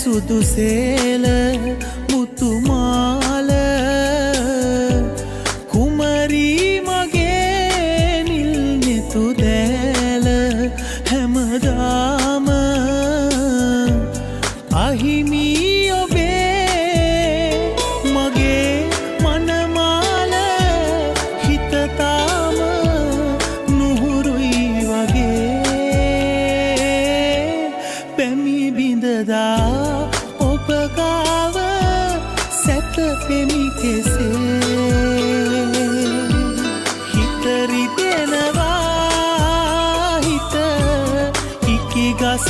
සුදු සේල මුතුමාල කුමරී මගේ නිල් නෙතු දෑල හැමදාම අහිමි ඔබේ මගේ මනමාල හිතතාම නුහුරුයි වගේ පැමි බිඳදා ඔබගාව සැතපෙමි කෙසේ හිතරි දෙනවා හිත ඉකි ගස